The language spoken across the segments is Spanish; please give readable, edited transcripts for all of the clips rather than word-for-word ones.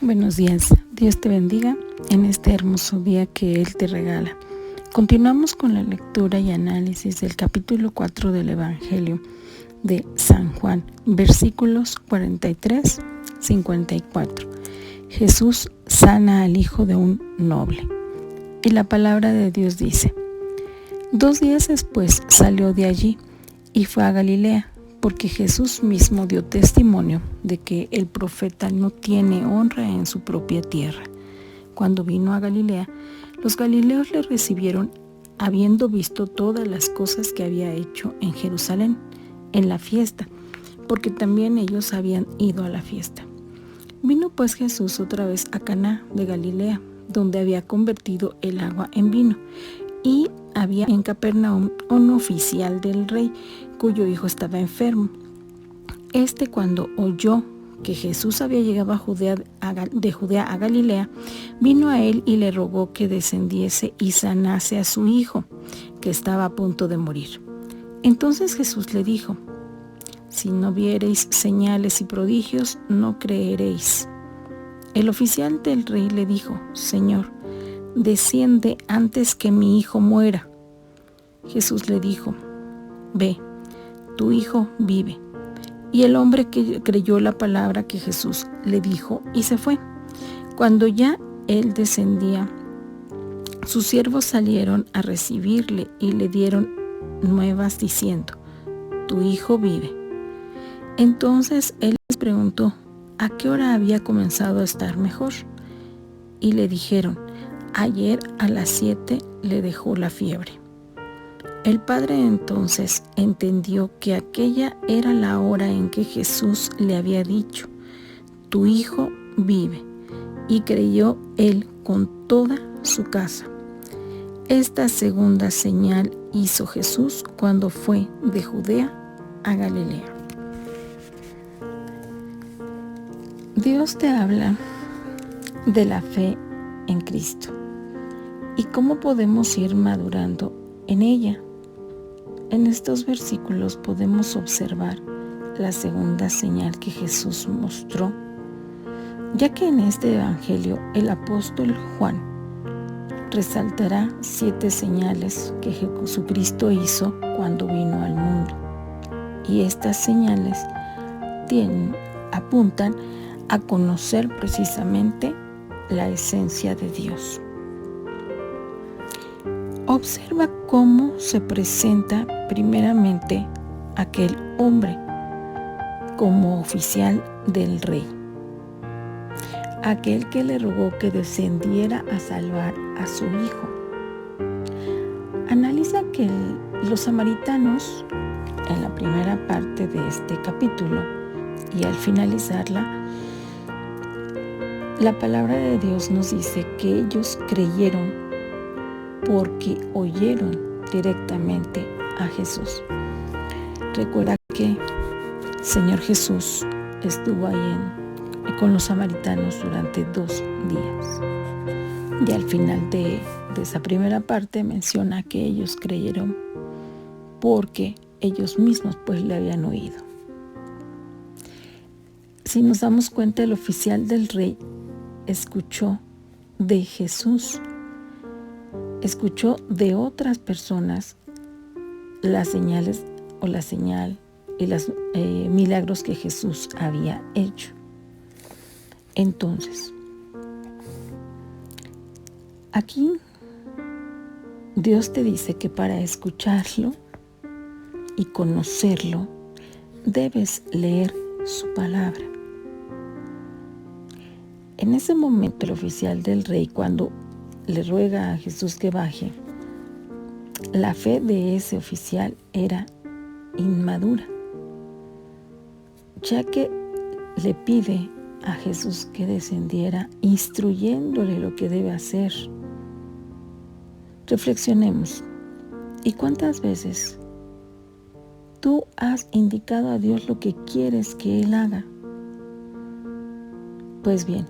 Buenos días, Dios te bendiga en este hermoso día que Él te regala. Continuamos con la lectura y análisis del capítulo 4 del Evangelio de San Juan, versículos 43-54. Jesús sana al hijo de un noble. Y la palabra de Dios dice: 2 días después salió de allí y fue a Galilea, porque Jesús mismo dio testimonio de que el profeta no tiene honra en su propia tierra. Cuando vino a Galilea, los galileos le recibieron, habiendo visto todas las cosas que había hecho en Jerusalén, en la fiesta, porque también ellos habían ido a la fiesta. Vino pues Jesús otra vez a Caná de Galilea, donde había convertido el agua en vino, y había en Capernaum un oficial del rey, cuyo hijo estaba enfermo. Cuando oyó que Jesús había llegado de Judea a Galilea, vino a él y le rogó que descendiese y sanase a su hijo, que estaba a punto de morir. Entonces Jesús le dijo: si no viereis señales y prodigios, no creeréis. El oficial del rey le dijo: Señor, desciende antes que mi hijo muera. Jesús le dijo: ve, tu hijo vive. Y el hombre que creyó la palabra que Jesús le dijo y se fue. Cuando ya él descendía, sus siervos salieron a recibirle y le dieron nuevas diciendo: tu hijo vive. Entonces él les preguntó a qué hora había comenzado a estar mejor. Y le dijeron: ayer a las 7 le dejó la fiebre. El padre entonces entendió que aquella era la hora en que Jesús le había dicho: tu hijo vive, y creyó él con toda su casa. Esta segunda señal hizo Jesús cuando fue de Judea a Galilea. Dios te habla de la fe en Cristo y cómo podemos ir madurando en ella. En estos versículos podemos observar la segunda señal que Jesús mostró, ya que en este evangelio el apóstol Juan resaltará 7 señales que Jesucristo hizo cuando vino al mundo. Y estas señales apuntan a conocer precisamente la esencia de Dios. Observa cómo se presenta primeramente aquel hombre como oficial del rey, aquel que le rogó que descendiera a salvar a su hijo. Analiza que los samaritanos, en la primera parte de este capítulo y al finalizarla, la palabra de Dios nos dice que ellos creyeron porque oyeron directamente a Jesús. Recuerda que el Señor Jesús estuvo ahí con los samaritanos durante 2 días. Y al final de esa primera parte menciona que ellos creyeron porque ellos mismos pues le habían oído. Si nos damos cuenta, el oficial del rey escuchó de Jesús, escuchó de otras personas las señales o la señal y los milagros que Jesús había hecho. Entonces, aquí Dios te dice que para escucharlo y conocerlo, debes leer su palabra. En ese momento, el oficial del rey, cuando le ruega a Jesús que baje, la fe de ese oficial era inmadura, ya que le pide a Jesús que descendiera, instruyéndole lo que debe hacer. Reflexionemos. ¿Y cuántas veces tú has indicado a Dios lo que quieres que Él haga? Pues bien,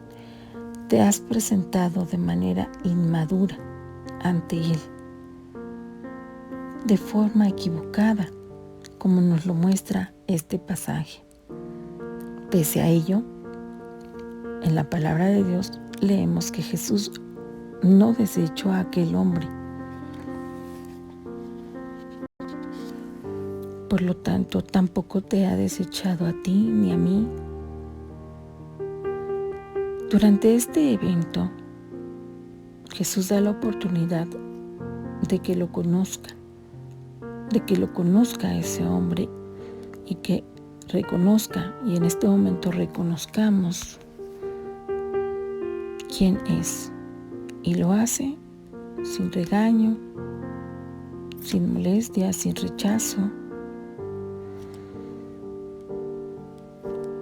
te has presentado de manera inmadura ante Él, de forma equivocada, como nos lo muestra este pasaje. Pese a ello, En la palabra de Dios leemos que Jesús no desechó a aquel hombre. Por lo tanto, tampoco te ha desechado a ti ni a mí. Durante este evento, Jesús da la oportunidad de que lo conozca a ese hombre y que reconozca, y en este momento reconozcamos quién es. Y lo hace sin regaño, sin molestia, sin rechazo.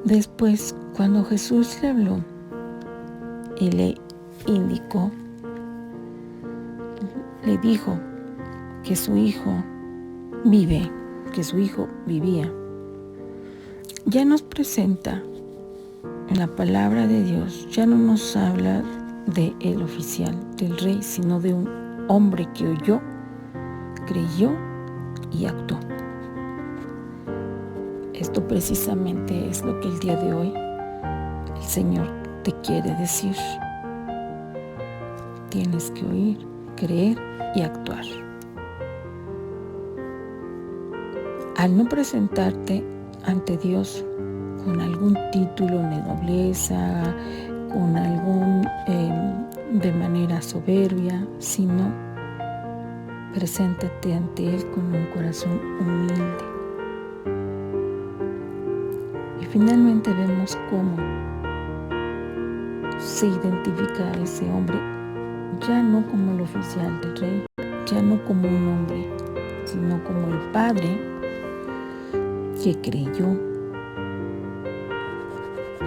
Después, cuando Jesús le habló y le indicó, le dijo que su hijo vive, que su hijo vivía, ya nos presenta en la palabra de Dios, ya no nos habla de el oficial, del rey, sino de un hombre que oyó, creyó y actuó. Esto precisamente es lo que el día de hoy el Señor te quiere decir. Tienes que oír, creer y actuar. Al no presentarte ante Dios con algún título de nobleza, con algún de manera soberbia, sino preséntate ante Él con un corazón humilde. Y finalmente vemos cómo se identifica a ese hombre, ya no como el oficial del rey, ya no como un hombre, sino como el Padre que creyó,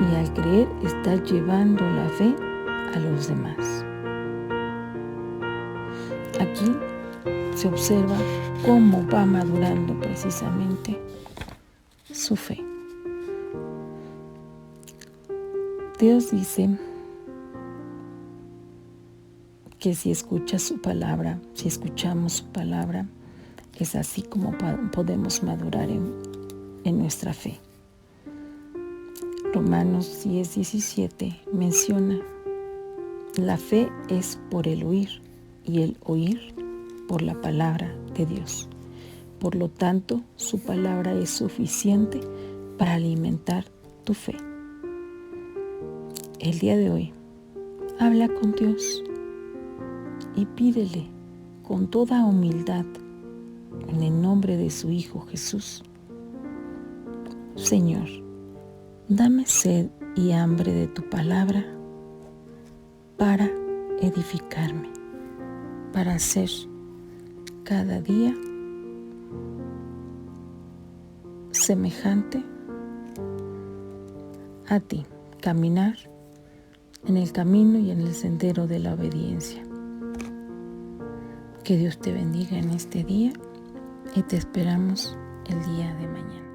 y al creer está llevando la fe a los demás. Aquí se observa cómo va madurando precisamente su fe. Dios dice que si escuchas su palabra, si escuchamos su palabra, es así como podemos madurar en nuestra fe. Romanos 10:17 menciona: la fe es por el oír y el oír por la palabra de Dios. Por lo tanto, su palabra es suficiente para alimentar tu fe. El día de hoy, habla con Dios y pídele con toda humildad, en el nombre de su Hijo Jesús: Señor, dame sed y hambre de tu palabra para edificarme, para ser cada día semejante a ti, caminar en el camino y en el sendero de la obediencia. Que Dios te bendiga en este día y te esperamos el día de mañana.